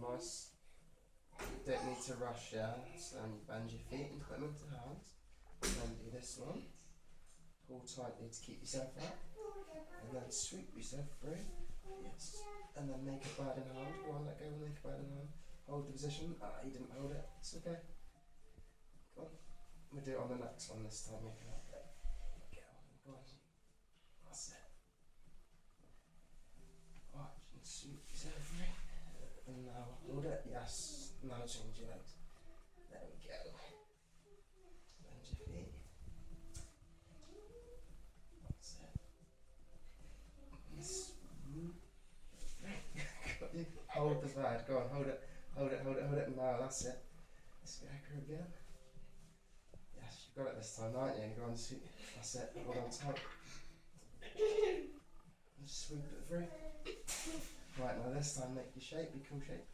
nice. You don't need to rush, yeah? So then you bend your feet and put them into hands. And then do this one. Pull tightly to keep yourself up. And then sweep yourself free. Yes. And then make a bird in hand. Go on, let go and make a bird in hand. Hold the position. Ah, you didn't hold it. It's okay. Go on. We'll do it on the next one this time. You can hold it. Get on. Go on. That's it. Watch and sweep yourself free. And now hold it. Yes. Now change your legs. There we go. Bend your feet. That's it. Got you. Hold the bird. Go on, hold it. Hold it, hold it, hold it. Now that's it. Let's go again. Yes, you've got it this time, aren't you? Go on, sweep. That's it. Hold on tight. And sweep it through. Right, now this time make your shape, be cool shape.